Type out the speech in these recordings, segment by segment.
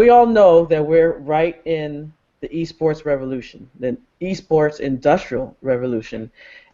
we all know that we're right in the esports revolution, the esports industrial revolution.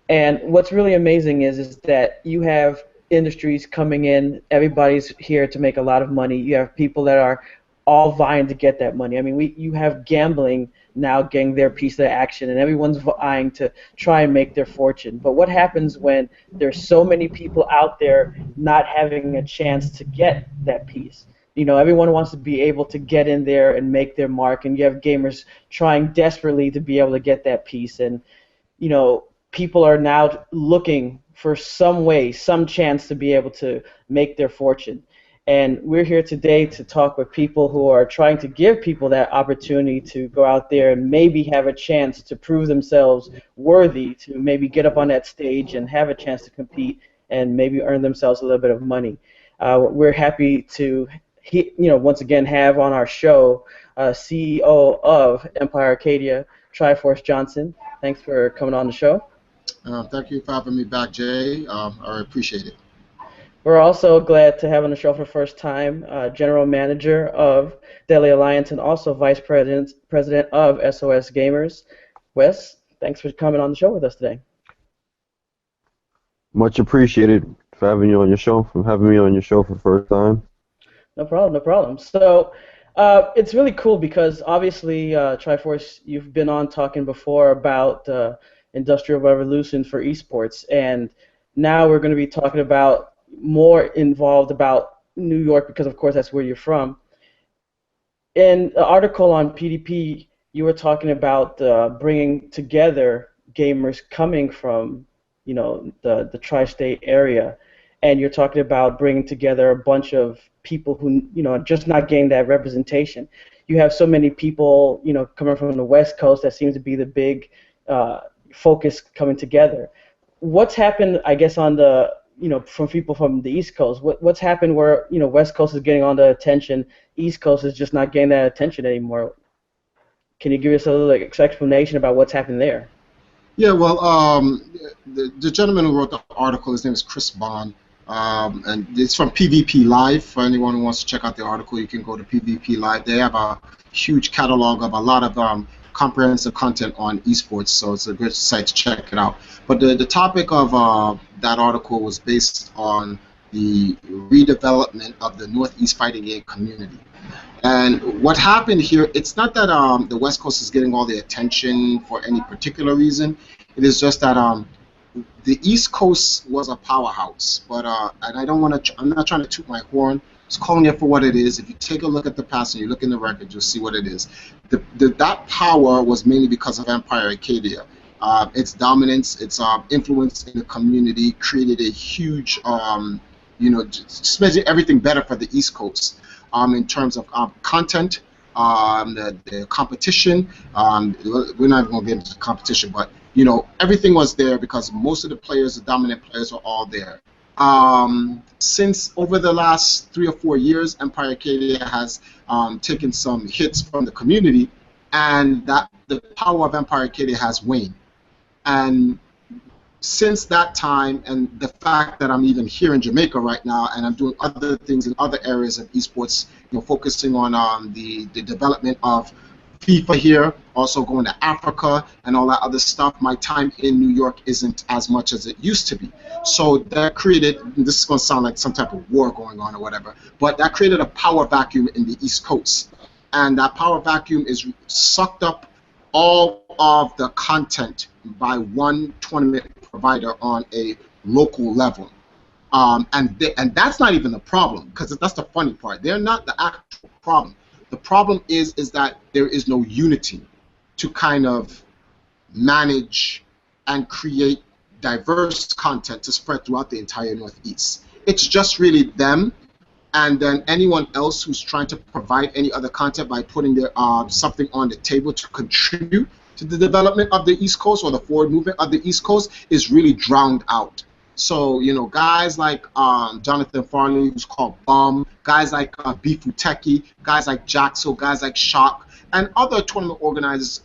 And what's really amazing is that you have industries coming in, everybody's here to make a lot of money. You have people that are all vying to get that money. I mean, you have gambling now getting their piece of the action, and everyone's vying to try and make their fortune. But what happens when there's so many people out there not having a chance to get that piece? You know, everyone wants to be able to get in there and make their mark, and you have gamers trying desperately to be able to get that piece. And, you know, people are now looking for some way, some chance to be able to make their fortune. And we're here today to talk with people who are trying to give people that opportunity to go out there and maybe have a chance to prove themselves worthy to maybe get up on that stage and have a chance to compete and maybe earn themselves a little bit of money. We're happy to, once again have on our show CEO of Empire Arcadia, Triforce Johnson. Thanks for coming on the show. Thank you for having me back, Jay. I appreciate it. We're also glad to have on the show for the first time General Manager of Daily Alliance and also Vice President of SOS Gamers, Wes. Thanks for coming on the show with us today. Much appreciated for having me on your show. For the first time. No problem, no problem. So it's really cool because obviously Triforce, you've been on talking before about industrial revolution for esports, and now we're going to be talking about more involved about New York because of course that's where you're from. In the article on PDP, you were talking about bringing together gamers coming from, you know, the tri-state area, and you're talking about bringing together a bunch of people who, you know, just not getting that representation. You have so many people, you know, coming from the West Coast. That seems to be the big focus coming together. What's happened, I guess, on the, you know, from people from the East Coast? What's happened where, you know, West Coast is getting all the attention, East Coast is just not getting that attention anymore? Can you give us a little explanation about what's happened there? Yeah, well, the gentleman who wrote the article, his name is Chris Bond, and it's from PvP Live. For anyone who wants to check out the article, you can go to PvP Live. They have a huge catalog of a lot of comprehensive content on esports, so it's a good site to check it out. But the topic of that article was based on the redevelopment of the North East fighting game community. And what happened here, it's not that the West Coast is getting all the attention for any particular reason. It is just that the East Coast was a powerhouse. But and I don't want to. I'm not trying to toot my horn. Just calling it for what it is. If you take a look at the past and you look in the record, you'll see what it is. That power was mainly because of Empire Arcadia. Its dominance, its influence in the community created a huge, just making everything better for the East Coast in terms of content, the competition. We're not even going to get into the competition, but you know, everything was there because most of the players, the dominant players, were all there. Since over the last 3 or 4 years, Empire Arcadia has taken some hits from the community, and that the power of Empire Arcadia has waned. And since that time, and the fact that I'm even here in Jamaica right now, and I'm doing other things in other areas of esports, you know, focusing on the development of FIFA here, also going to Africa and all that other stuff, my time in New York isn't as much as it used to be. So that created, this is going to sound like some type of war going on or whatever, but that created a power vacuum in the East Coast. And that power vacuum is sucked up all of the content by one tournament provider on a local level. And that's not even the problem, because that's the funny part. They're not the actual problem. The problem is that there is no unity to kind of manage and create diverse content to spread throughout the entire Northeast. It's just really them, and then anyone else who's trying to provide any other content by putting their something on the table to contribute to the development of the East Coast or the forward movement of the East Coast is really drowned out. So, you know, guys like Jonathan Farley, who's called Bum, guys like Bifuteki, guys like Jaxo, guys like Shock, and other tournament organizers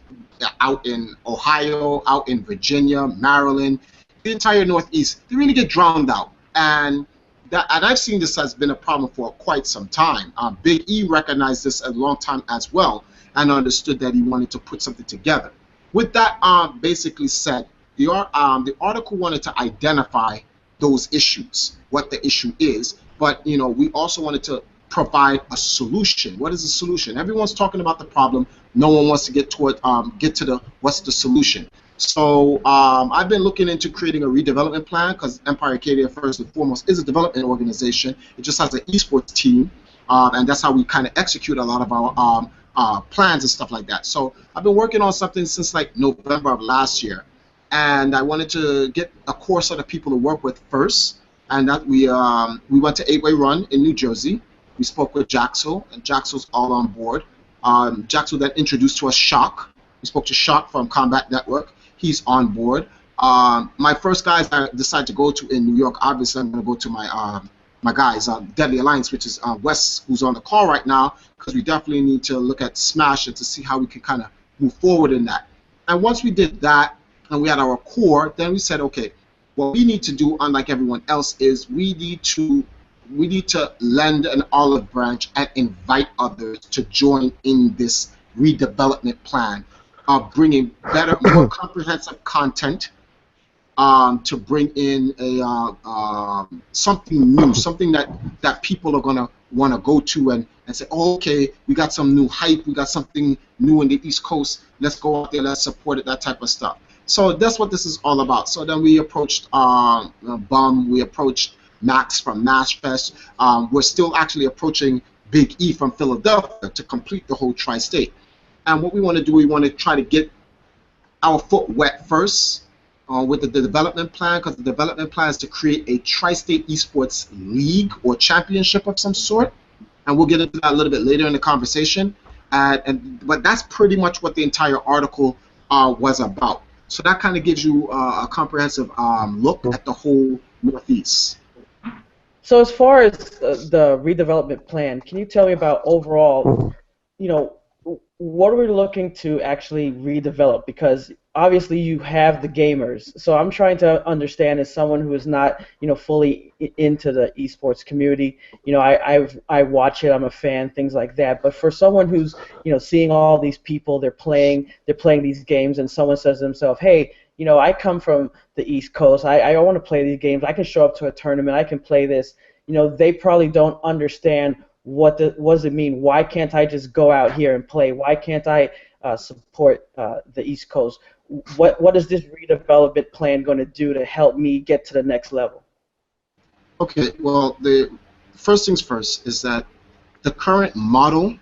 out in Ohio, out in Virginia, Maryland, the entire Northeast, they really get drowned out. And and I've seen this has been a problem for quite some time. Big E recognized this a long time as well and understood that he wanted to put something together. With that basically said, the article wanted to identify those issues, what the issue is, but we also wanted to provide a solution. What is the solution? Everyone's talking about the problem. No one wants to get to the what's the solution. So I've been looking into creating a redevelopment plan, because Empire Arcadia, first and foremost, is a development organization. It just has an esports team, and that's how we kind of execute a lot of our plans and stuff like that. So I've been working on something since like November of last year, and I wanted to get a core set of people to work with first, and that we went to 8-Way Run in New Jersey. We spoke with Jaxel, and Jaxel's all on board. Jaxel then introduced to us Shock. We spoke to Shock from Combat Network. He's on board. My first guys I decided to go to in New York, obviously I'm going to go to my guys, Deadly Alliance, which is Wes, who's on the call right now, because we definitely need to look at Smash and to see how we can kind of move forward in that. And once we did that, and we had our core, then we said, okay, what we need to do, unlike everyone else, is we need to lend an olive branch and invite others to join in this redevelopment plan of bringing better, more comprehensive content, to bring in something new, something that people are gonna want to go to and say, oh, okay, we got some new hype, we got something new in the East Coast, let's go out there, let's support it, that type of stuff. So that's what this is all about. So then we approached Bum, we approached Max from MashFest. We're still actually approaching Big E from Philadelphia to complete the whole tri-state. And what we want to do, we want to try to get our foot wet first with the development plan, because the development plan is to create a tri-state esports league or championship of some sort. And we'll get into that a little bit later in the conversation. But that's pretty much what the entire article was about. So that kind of gives you a comprehensive look at the whole Northeast. So as far as the redevelopment plan, can you tell me about overall, what are we looking to actually redevelop? Because obviously you have the gamers. So I'm trying to understand, as someone who is not, fully into the esports community, I watch it, I'm a fan, things like that. But for someone who's, seeing all these people, they're playing these games, and someone says to themselves, hey, I come from the East Coast, I want to play these games, I can show up to a tournament, I can play this. They probably don't understand what does it mean. Why can't I just go out here and play? Why can't I support the East Coast? What is this redevelopment plan going to do to help me get to the next level? Okay, well, the first things first is that the current model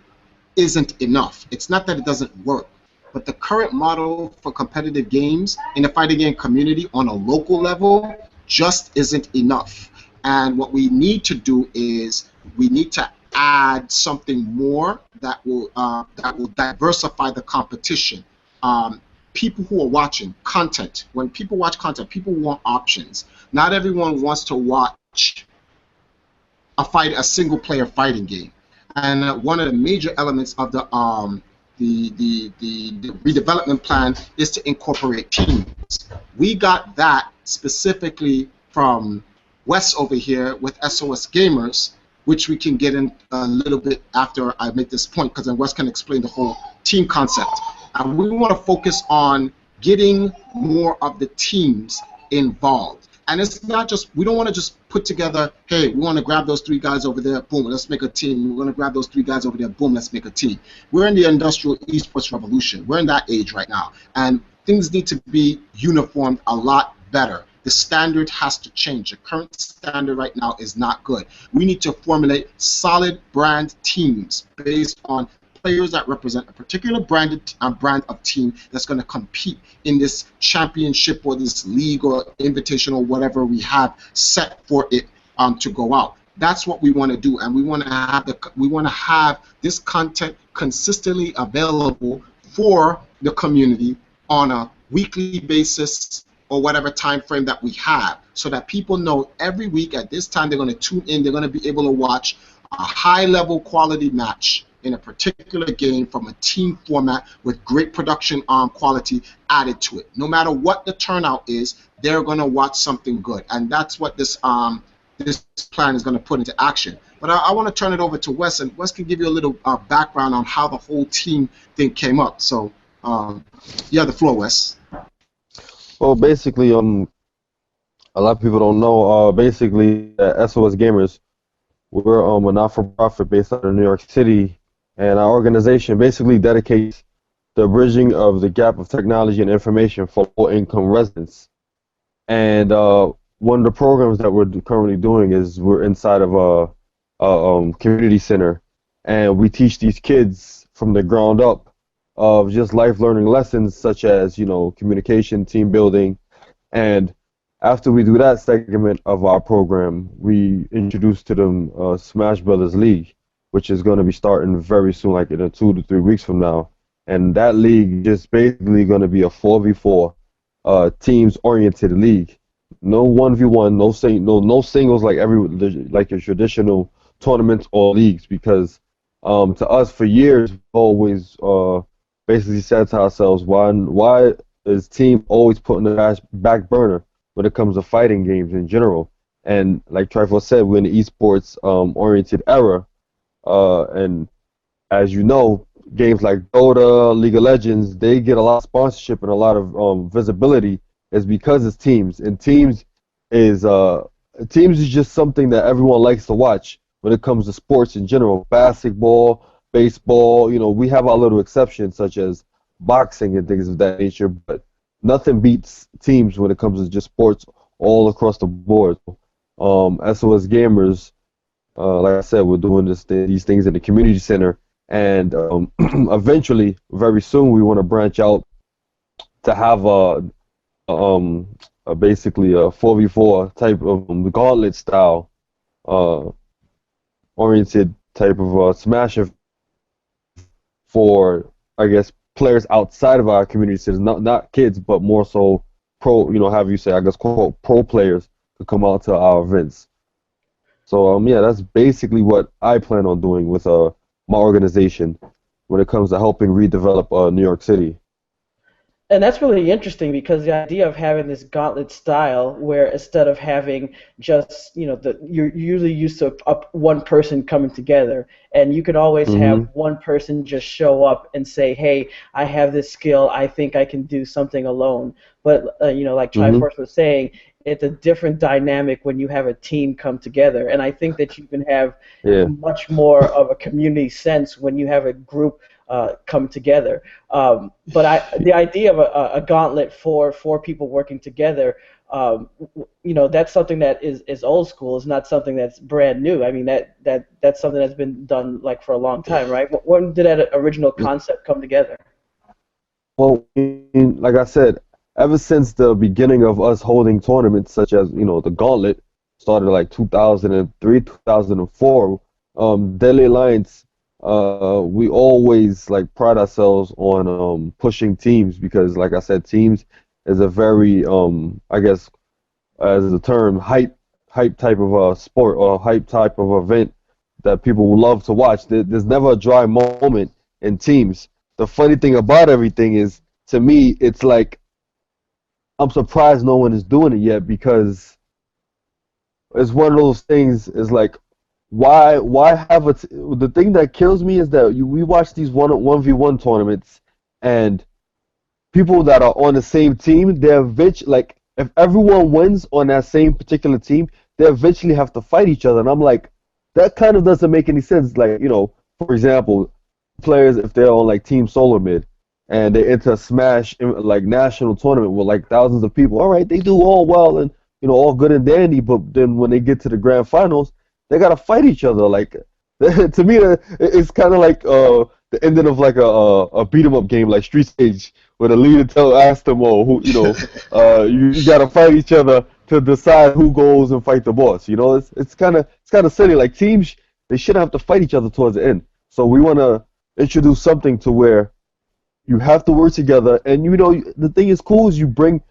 isn't enough. It's not that it doesn't work, but the current model for competitive games in the fighting game community on a local level just isn't enough. And what we need to do is we need to add something more that will diversify the competition. People who are watching content, when people watch content, people want options. Not everyone wants to watch a single-player fighting game. And one of the major elements of the redevelopment plan is to incorporate teams. We got that specifically from Wes over here with SOS Gamers, which we can get in a little bit after I make this point, because then Wes can explain the whole team concept. And we want to focus on getting more of the teams involved. And it's not just, we don't want to just put together, hey, we want to grab those 3 guys over there, boom, let's make a team. We're going to grab those 3 guys over there, boom, let's make a team. We're in the industrial esports revolution. We're in that age right now. And things need to be uniformed a lot better. The standard has to change. The current standard right now is not good. We need to formulate solid brand teams based on players that represent a particular brand of team that's going to compete in this championship or this league or invitational, whatever we have set for it to go out. That's what we want to do, and we want to have this content consistently available for the community on a weekly basis or whatever time frame that we have, so that people know every week at this time they're going to tune in, they're going to be able to watch a high-level quality match in a particular game from a team format with great production quality added to it. No matter what the turnout is, they're going to watch something good, and that's what this this plan is going to put into action. But I want to turn it over to Wes, and Wes can give you a little background on how the whole team thing came up. So, you have the floor, Wes. Well, basically, a lot of people don't know. Basically, at SOS Gamers, we're a not-for-profit based out of New York City, and our organization basically dedicates the bridging of the gap of technology and information for low-income residents. And one of the programs that we're currently doing is we're inside of a community center, and we teach these kids from the ground up of just life learning lessons such as, you know, communication, team building. And after we do that segment of our program, we introduce to them Smash Brothers League, which is going to be starting very soon, like in 2 to 3 weeks from now. And that league is basically going to be a 4v4 teams-oriented league. No 1v1, no singles like your traditional tournaments or leagues, because to us for years we've always basically said to ourselves, why is team always put in the back burner when it comes to fighting games in general? And like Triforce said, we're in the eSports oriented era, and as you know, games like Dota, League of Legends, they get a lot of sponsorship and a lot of visibility is because it's teams. And teams is just something that everyone likes to watch when it comes to sports in general. Basketball, baseball, you know, we have our little exceptions such as boxing and things of that nature, but nothing beats teams when it comes to just sports all across the board. SOS Gamers, like I said, we're doing these things in the community center, and eventually, very soon, we want to branch out to have basically a 4v4 type of gauntlet style oriented type of smasher for, I guess, players outside of our community centers, not kids, but more so pro, you know, have you say, I guess, quote, pro players to come out to our events. So yeah, that's basically what I plan on doing with my organization when it comes to helping redevelop New York City. And that's really interesting, because the idea of having this gauntlet style, where instead of having just, you know, you're usually used to one person coming together, and you can always have one person just show up and say, hey, I have this skill, I think I can do something alone. But you know, like Triforce was saying, it's a different dynamic when you have a team come together, and I think that you can have much more of a community sense when you have a group come together. But the idea of a gauntlet for four people working together, you know, that's something that is old school. It's not something that's brand new. I mean, that's something that's been done like for a long time, right? When did that original concept come together? Well, like I said, ever since the beginning of us holding tournaments, such as, you know, the Gauntlet, started like 2003, 2004, Deadly Alliance, we always like pride ourselves on pushing teams, because, like I said, teams is a very, I guess, as the term, hype type of sport, or hype type of event that people will love to watch. There's never a dry moment in teams. The funny thing about everything is, to me, it's like, I'm surprised no one is doing it yet, because it's one of those things. Is like, why have the thing that kills me is that we watch these 1v1 tournaments, and people that are on the same team, they're like, if everyone wins on that same particular team, they eventually have to fight each other, and I'm like, that kind of doesn't make any sense. Like, you know, for example, players, if they're on like Team Solar Mid, and they enter a Smash like national tournament with like thousands of people. All right, they do all well and, you know, all good and dandy, but then when they get to the grand finals, they gotta fight each other. Like, to me, it's kind of like the ending of like a beat 'em up game, like Street Stage, where the leader asks them, "Oh, who, you know, you gotta fight each other to decide who goes and fight the boss." You know, it's kind of silly. Like, teams, they shouldn't have to fight each other towards the end. So we want to introduce something to where you have to work together, and, you know, the thing is cool is you bring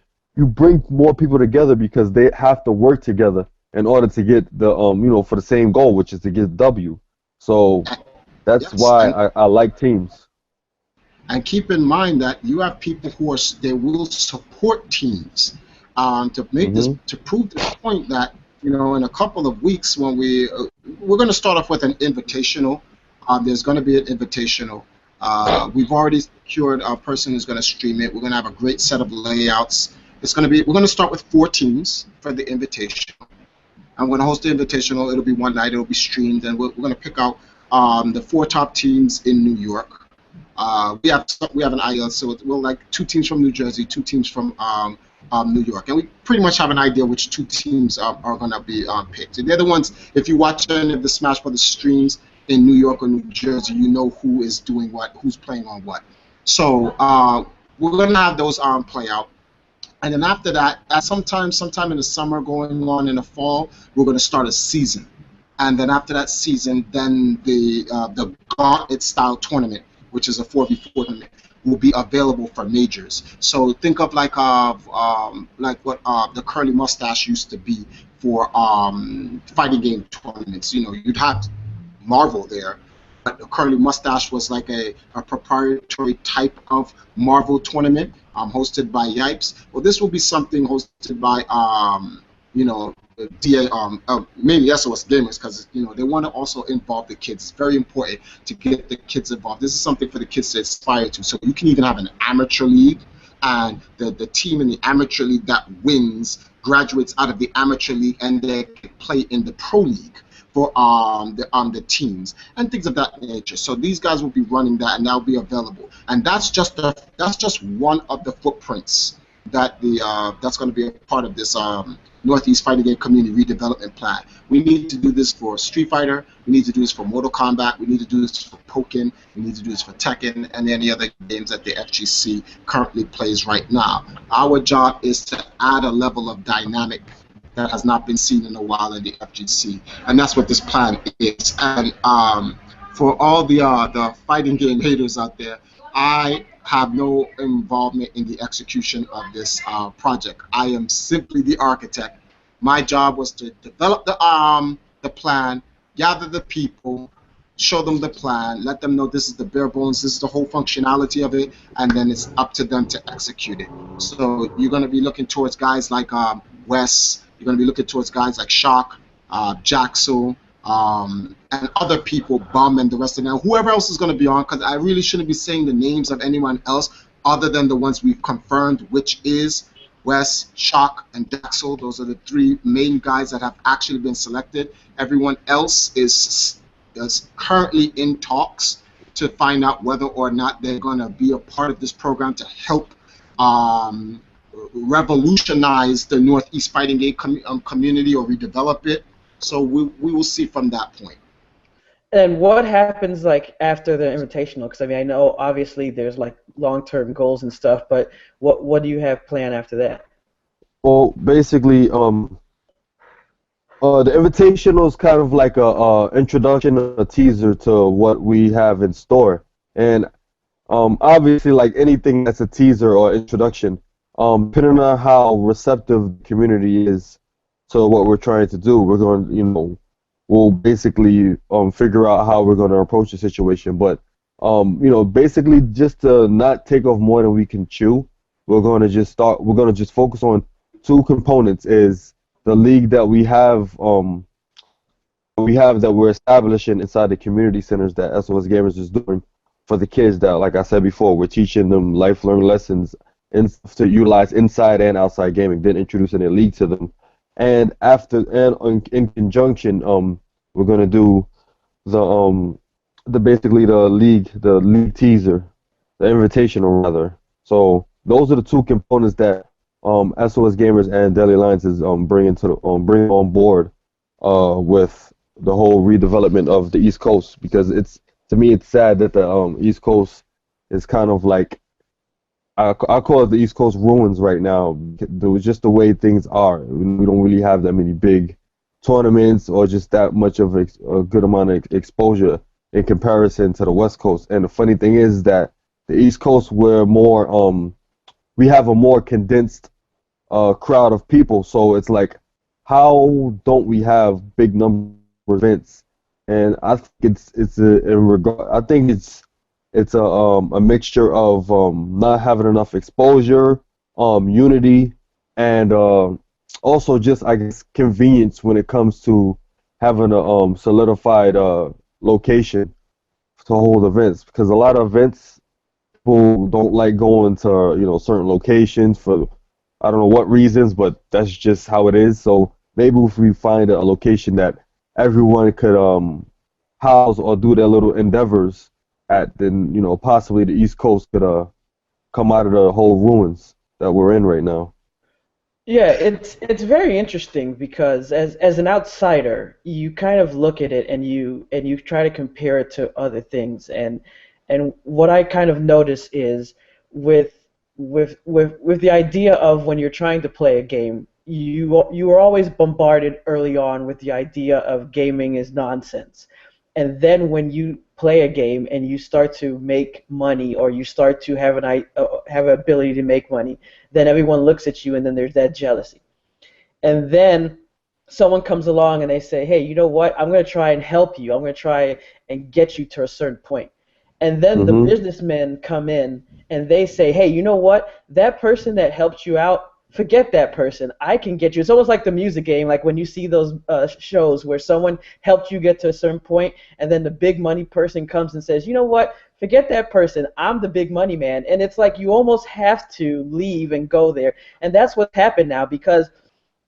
more people together, because they have to work together in order to get the you know, for the same goal, which is to get W. So that's why I like teams. And keep in mind that you have people who they will support teams to make this, to prove this point that in a couple of weeks when we're going to start off with an invitational. There's going to be an invitational. We've already secured a person who's going to stream it. We're going to have a great set of layouts. We're going to start with 4 teams for the invitation. I'm going to host the invitational. It'll be one night. It'll be streamed, and we're going to pick out the 4 top teams in New York. We have an idea, so we'll like 2 teams from New Jersey, 2 teams from New York, and we pretty much have an idea which 2 teams are going to be picked. They're the ones. If you watch any of the Smash Brothers streams in New York or New Jersey, you know who is doing what, who's playing on what. So we're going to have those play out. And then after that, sometime in the summer, going on in the fall, we're going to start a season. And then after that season, then the gauntlet style tournament, which is a 4v4 tournament, will be available for majors. So think of like what the Curly Mustache used to be for fighting game tournaments. You'd have Marvel there, but the Curly Mustache was like a proprietary type of Marvel tournament hosted by Yipes. Well, this will be something hosted by mainly SOS Gamers, because they want to also involve the kids. It's very important to get the kids involved. This is something for the kids to aspire to. So you can even have an amateur league, and the team in the amateur league that wins graduates out of the amateur league, and they can play in the pro league for the teams and things of that nature. So these guys will be running that, and that'll be available. And that's just one of the footprints that that's going to be a part of this Northeast Fighting Game Community Redevelopment Plan. We need to do this for Street Fighter. We need to do this for Mortal Kombat. We need to do this for Pokken. We need to do this for Tekken and any other games that the FGC currently plays right now. Our job is to add a level of dynamic that has not been seen in a while in the FGC, and that's what this plan is. And for all the fighting game haters out there, I have no involvement in the execution of this project. I am simply the architect. My job was to develop the plan, gather the people, show them the plan, let them know this is the bare bones, this is the whole functionality of it, and then it's up to them to execute it. So you're going to be looking towards guys like Wes. You're going to be looking towards guys like Shock, Jaxel, and other people, Bum, and the rest of them. Whoever else is going to be on, because I really shouldn't be saying the names of anyone else other than the ones we've confirmed, which is Wes, Shock, and Jaxel. Those are the 3 main guys that have actually been selected. Everyone else is currently in talks to find out whether or not they're going to be a part of this program to help revolutionize the Northeast fighting game community or redevelop it. So we will see from that point. And what happens like after the invitational? Because I know obviously there's like long-term goals and stuff, but what do you have planned after that? Well, basically, the invitational is kind of like a introduction, a teaser to what we have in store, and obviously, like anything that's a teaser or introduction, depending on how receptive the community is to what we're trying to do, we're going, we'll basically figure out how we're going to approach the situation. But basically, just to not take off more than we can chew, we're going to just focus on 2 components: is the league that we have that we're establishing inside the community centers that SOS Gamers is doing for the kids. That, like I said before, we're teaching them lifelong lessons to utilize inside and outside gaming, then introducing a league to them. And in conjunction, we're gonna do basically the league teaser, the invitational rather. So those are the 2 components that SOS Gamers and Daily Alliance is bringing on board with the whole redevelopment of the East Coast, because to me it's sad that the East Coast is kind of like, I call it the East Coast ruins right now. Just the way things are. We don't really have that many big tournaments or just that much of a good amount of exposure in comparison to the West Coast. And the funny thing is that the East Coast, we have a more condensed crowd of people. So it's like, how don't we have big number of events? And I think it's a mixture of not having enough exposure, unity, and also just I guess convenience when it comes to having a solidified location to hold events, because a lot of events people don't like going to certain locations for I don't know what reasons, but that's just how it is. So maybe if we find a location that everyone could house or do their little endeavors at, then possibly the East Coast could come out of the whole ruins that we're in right now. Yeah, it's very interesting because as an outsider, you kind of look at it and you try to compare it to other things, and what I kind of notice is with with the idea of when you're trying to play a game, you are always bombarded early on with the idea of gaming is nonsense. And then when you play a game and you start to make money, or you start to have have an ability to make money, then everyone looks at you and then there's that jealousy. And then someone comes along and they say, hey, you know what? I'm going to try and help you. I'm going to try and get you to a certain point. And then the Mhm. businessmen come in and they say, hey, you know what? That person that helped you out, forget that person. I can get you. It's almost like the music game, like when you see those shows where someone helped you get to a certain point, and then the big money person comes and says, you know what? Forget that person. I'm the big money man. And it's like you almost have to leave and go there. And that's what's happened now, because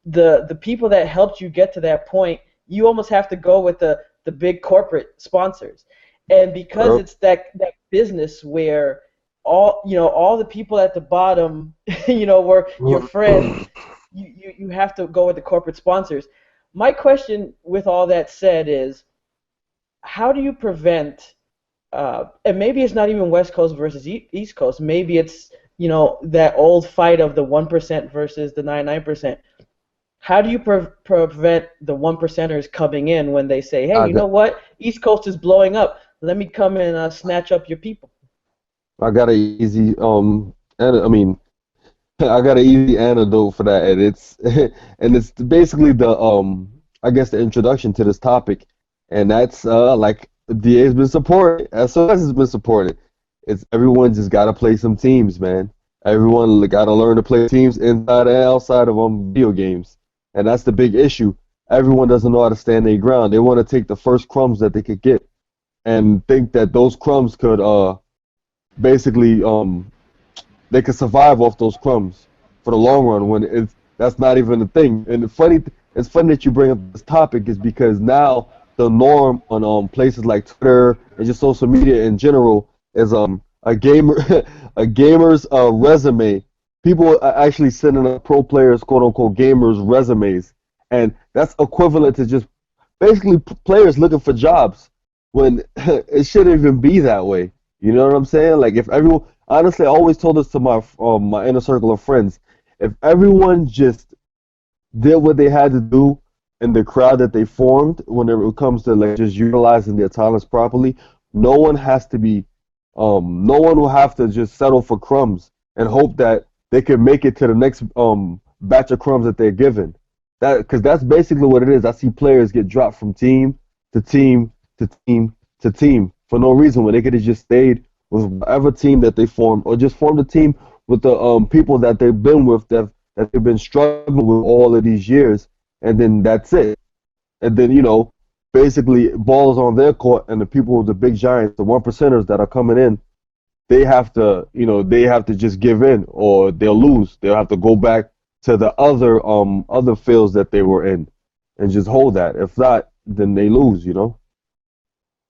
the people that helped you get to that point, you almost have to go with the big corporate sponsors. And because Yep. it's that business where all the people at the bottom were your friends, you have to go with the corporate sponsors. My question with all that said is, how do you prevent and maybe it's not even West Coast versus East Coast, maybe it's that old fight of the 1% versus the 99%. How do you prevent the one percenters coming in when they say, hey, I you know got what? East Coast is blowing up. Let me come and snatch up your people. I got an easy and I mean I got an easy antidote for that, and it's and it's basically the I guess the introduction to this topic, and that's like DA has been supported, SOS has been supported. It's everyone just gotta play some teams, man. Everyone gotta learn to play teams inside and outside of video games, and that's the big issue. Everyone doesn't know how to stand their ground. They want to take the first crumbs that they could get, and think that those crumbs could basically they could survive off those crumbs for the long run when that's not even a thing. And it's funny that you bring up this topic is because now the norm on places like Twitter and just social media in general is a gamer a gamer's resume. People are actually sending up pro players, quote unquote gamers resumes, and that's equivalent to just basically players looking for jobs when it shouldn't even be that way. You know what I'm saying? Like if everyone, honestly, I always told this to my inner circle of friends. If everyone just did what they had to do in the crowd that they formed, when it comes to like just utilizing their talents properly, no one has to be, no one will have to just settle for crumbs and hope that they can make it to the next batch of crumbs that they're given. That because that's basically what it is. I see players get dropped from team to team to team to team for no reason when they could have just stayed with whatever team that they formed, or just formed a team with the people that they've been with that they've been struggling with all of these years, and then that's it. And then basically balls on their court, and the people with the big giants, the one percenters that are coming in, they have to just give in or they'll lose. They'll have to go back to the other fields that they were in and just hold that. If not, then they lose.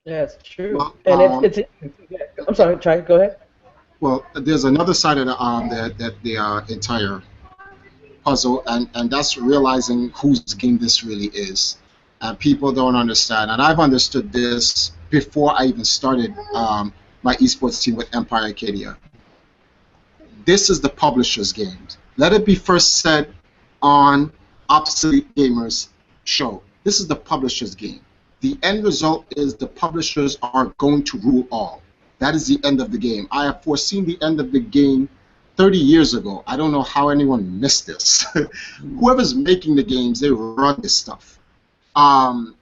Yeah, it's true. Well, And yeah. I'm sorry, try. Go ahead. there's another side of the entire puzzle, and that's realizing whose game this really is. And people don't understand, and I've understood this before I even started my esports team with Empire Arcadia. This is the publisher's game. Let it be first said on Obsolete Gamers show. This is the publisher's game. The end result is the publishers are going to rule all. That is the end of the game. I have foreseen the end of the game 30 years ago. I don't know how anyone missed this. Whoever's making the games, they run this stuff.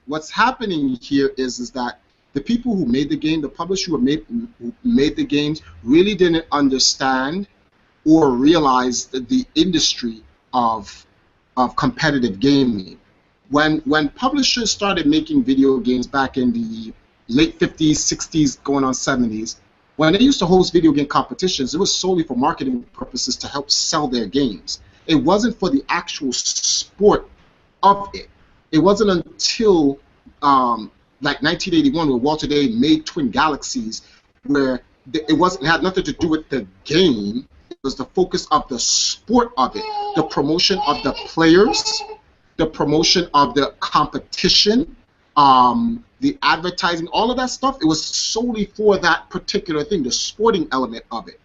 What's happening here is that the people who made the game, the publisher who made the games, really didn't understand or realize the industry of of competitive gaming. When publishers started making video games back in the late 50s, 60s, going on 70s, when they used to host video game competitions, it was solely for marketing purposes to help sell their games. It wasn't for the actual sport of it. It wasn't until like 1981, where Walter Day made Twin Galaxies, where it had nothing to do with the game. It was the focus of the sport of it, the promotion of the players, the promotion of the competition, the advertising, all of that stuff. It was solely for that particular thing, the sporting element of it.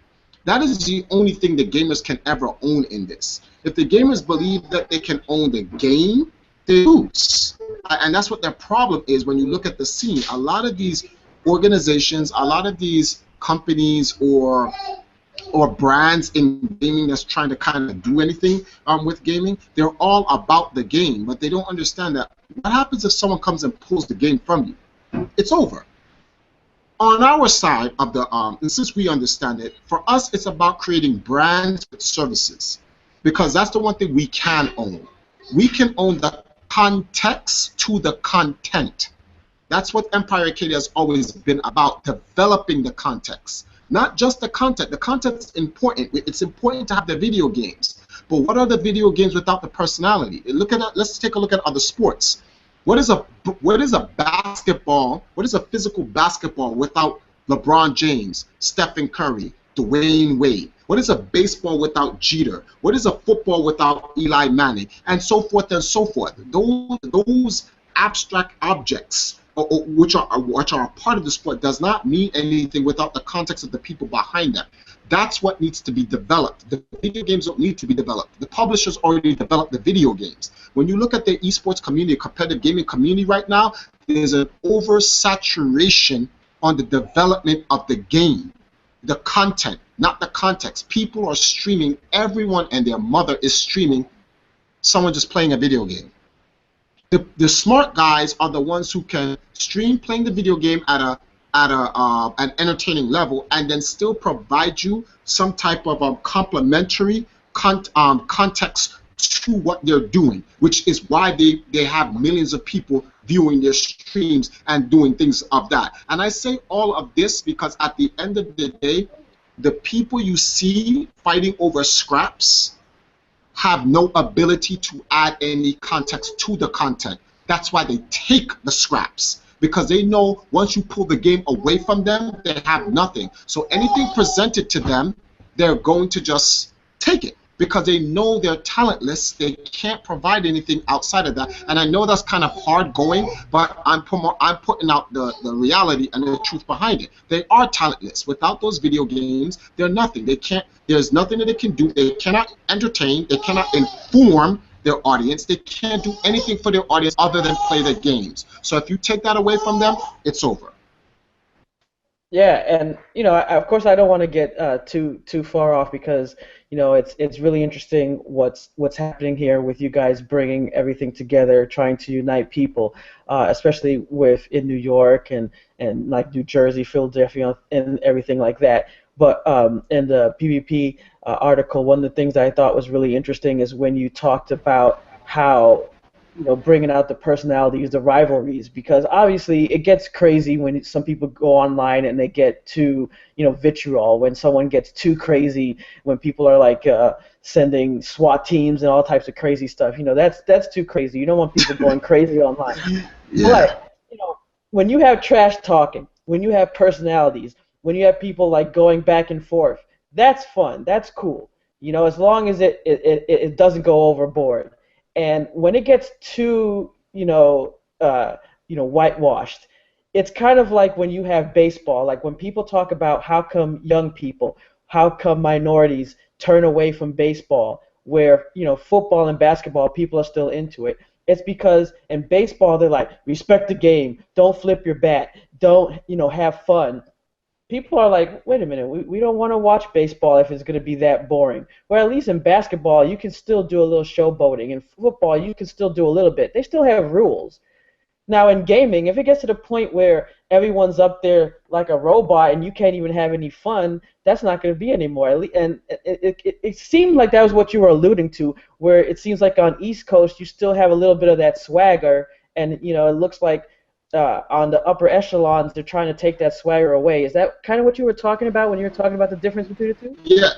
That is the only thing the gamers can ever own in this. If the gamers believe that they can own the game, they lose. And that's what their problem is when you look at the scene. A lot of these organizations, a lot of these companies or brands in gaming that's trying to kind of do anything with gaming, they're all about the game, but they don't understand that what happens if someone comes and pulls the game from you? It's over. On our side of the, and since we understand it, for us it's about creating brands with services, because that's the one thing we can own. We can own the context to the content. That's what Empire Arcadia has always been about, developing the context. Not just the content. The content's important. It's important to have the video games. But what are the video games without the personality? Let's take a look at other sports. What is a basketball? What is a physical basketball without LeBron James, Stephen Curry, Dwayne Wade? What is a baseball without Jeter? What is a football without Eli Manning? And so forth and so forth. Those abstract objects, which are a part of the sport, does not mean anything without the context of the people behind them. That's what needs to be developed. The video games don't need to be developed. The publishers already developed the video games. When you look at the esports community, competitive gaming community right now, there's an oversaturation on the development of the game. The content, not the context. People are streaming. Everyone and their mother is streaming someone just playing a video game. The smart guys are the ones who can stream playing the video game at an entertaining level, and then still provide you some type of complementary context to what they're doing, which is why they have millions of people viewing their streams and doing things of that. And I say all of this because at the end of the day, the people you see fighting over scraps have no ability to add any context to the content. That's why they take the scraps, because they know once you pull the game away from them, they have nothing. So anything presented to them, they're going to just take it, because they know they're talentless. They can't provide anything outside of that. And I know that's kind of hard going, but I'm putting out the reality and the truth behind it. They are talentless. Without those video games, they're nothing. They can't. There's nothing that they can do. They cannot entertain. They cannot inform their audience. They can't do anything for their audience other than play their games. So if you take that away from them, it's over. Yeah, and of course, I don't want to get too far off, because it's really interesting what's happening here with you guys bringing everything together, trying to unite people, especially in New York and like New Jersey, Philadelphia, and everything like that. But in the PvP article, one of the things I thought was really interesting is when you talked about how bringing out the personalities, the rivalries, because obviously it gets crazy when some people go online and they get too, vitriol, when someone gets too crazy, when people are like sending SWAT teams and all types of crazy stuff. That's too crazy. You don't want people going crazy online. Yeah. But when you have trash talking, when you have personalities, when you have people like going back and forth, that's fun. That's cool. As long as it doesn't go overboard. And when it gets too, whitewashed, it's kind of like when you have baseball. Like when people talk about how come young people, how come minorities turn away from baseball, where football and basketball people are still into it. It's because in baseball they're like, respect the game, don't flip your bat, don't have fun. People are like, wait a minute, we don't want to watch baseball if it's going to be that boring. Well, at least in basketball, you can still do a little showboating. In football, you can still do a little bit. They still have rules. Now in gaming, if it gets to the point where everyone's up there like a robot and you can't even have any fun, that's not going to be anymore. And it seemed like that was what you were alluding to, where it seems like on East Coast you still have a little bit of that swagger, and you know it looks like on the upper echelons they're trying to take that swagger away. Is that kind of what you were talking about when you were talking about the difference between the two? Yeah,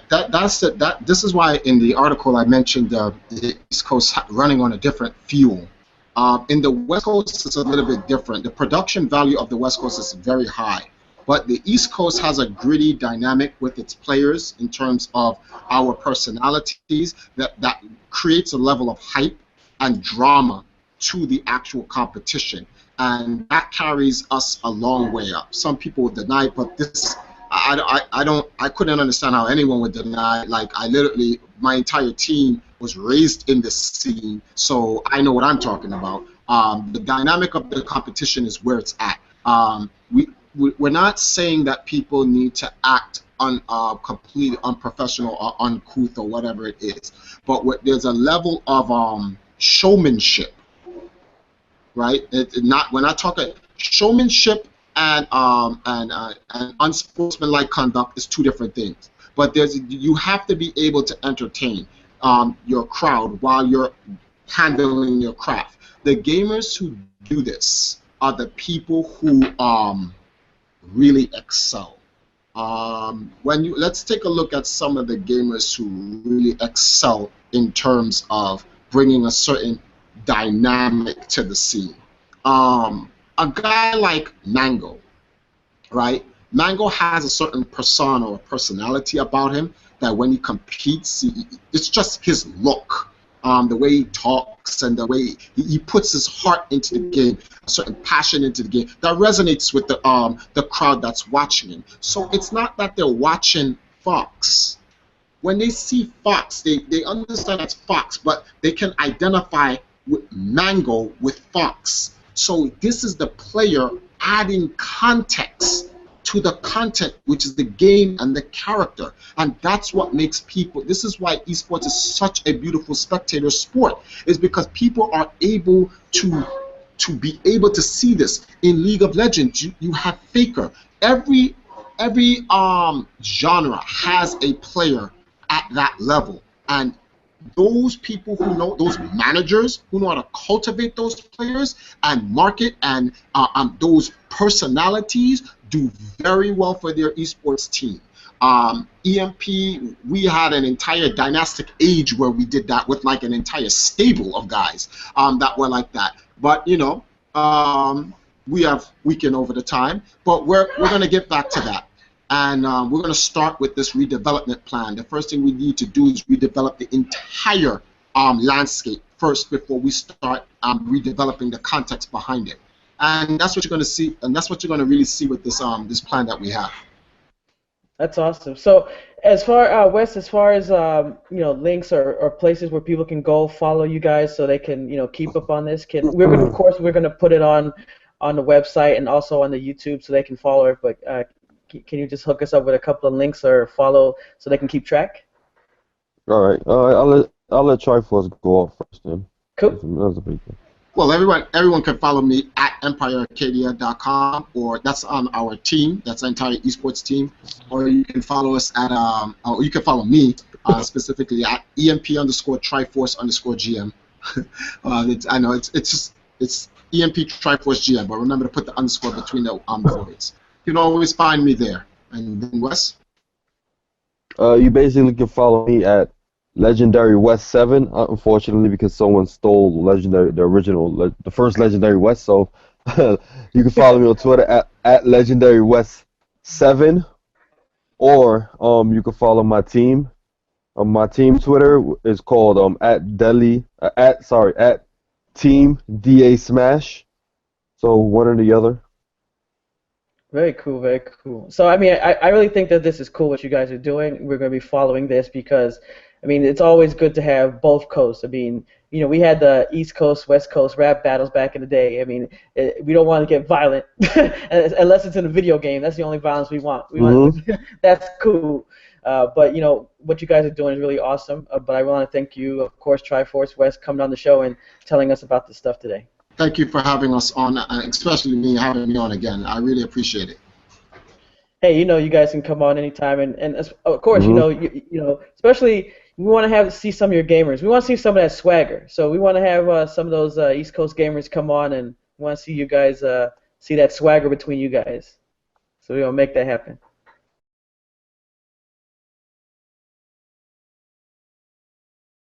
this is why in the article I mentioned the East Coast running on a different fuel. In the West Coast, it's a little bit different. The production value of the West Coast is very high, but the East Coast has a gritty dynamic with its players in terms of our personalities that creates a level of hype and drama to the actual competition, and that carries us a long way up. Some people would deny it, but this I couldn't understand how anyone would deny. Like, I literally, my entire team was raised in this scene, so I know what I'm talking about. The dynamic of the competition is where it's at. We're not saying that people need to act completely unprofessional or uncouth or whatever it is, but there's a level of showmanship, right? We're not talking showmanship and unsportsmanlike conduct is two different things. But you have to be able to entertain your crowd while you're handling your craft. The gamers who do this are the people who really excel. Let's take a look at some of the gamers who really excel in terms of bringing a certain dynamic to the scene. A guy like Mango, right? Mango has a certain persona or personality about him that when he competes, it's just his look, the way he talks and the way he puts his heart into the game, a certain passion into the game that resonates with the crowd that's watching him. So it's not that they're watching Fox. When they see Fox, they understand that's Fox, but they can identify with Mango with Fox. So this is the player adding context to the content, which is the game and the character. And that's what makes people, this is why esports is such a beautiful spectator sport, is because people are able to be able to see this. In League of Legends, you have Faker. Every genre has a player at that level. And those people who know, those managers who know how to cultivate those players and market and those personalities do very well for their esports team. EMP, we had an entire dynastic age where we did that with like an entire stable of guys that were like that. But you know, we have weakened over the time, but we're going to get back to that. And we're going to start with this redevelopment plan. The first thing we need to do is redevelop the entire landscape first before we start redeveloping the context behind it. And that's what you're going to see, and that's what you're going to really see with this this plan that we have. That's awesome. So, as far Wes, as far as you know, links or places where people can go follow you guys, so they can keep up on this. Of course, we're going to put it on the website and also on the YouTube so they can follow it. But can you just hook us up with a couple of links or follow so they can keep track? All right. I'll let Triforce go off first then. Cool. That's a big thing. Well, everyone can follow me at EmpireArcadia.com, or that's on our team. That's the entire esports team. Or you can follow us at or you can follow me specifically at EMP_Triforce_GM. I know it's EMP Triforce GM, but remember to put the underscore between the words. You can always find me there. And then Wes? You basically can follow me at Legendary West 7, unfortunately, because someone stole the first Legendary West. So you can follow me on Twitter at Legendary West 7, or you can follow my team. My team Twitter is called at Team DA Smash. So one or the other. Very cool, very cool. So, I mean, I really think that this is cool what you guys are doing. We're going to be following this because, I mean, it's always good to have both coasts. I mean, we had the East Coast, West Coast rap battles back in the day. I mean, we don't want to get violent unless it's in a video game. That's the only violence we want. That's cool. But, what you guys are doing is really awesome. But I want to thank you, of course, Triforce West, coming on the show and telling us about this stuff today. Thank you for having us on, especially me having me on again. I really appreciate it. Hey, you guys can come on anytime, and of course, Mhm. especially we want to see some of your gamers. We want to see some of that swagger. So we want to have some of those East Coast gamers come on, and we want to see you guys see that swagger between you guys. So we're gonna make that happen.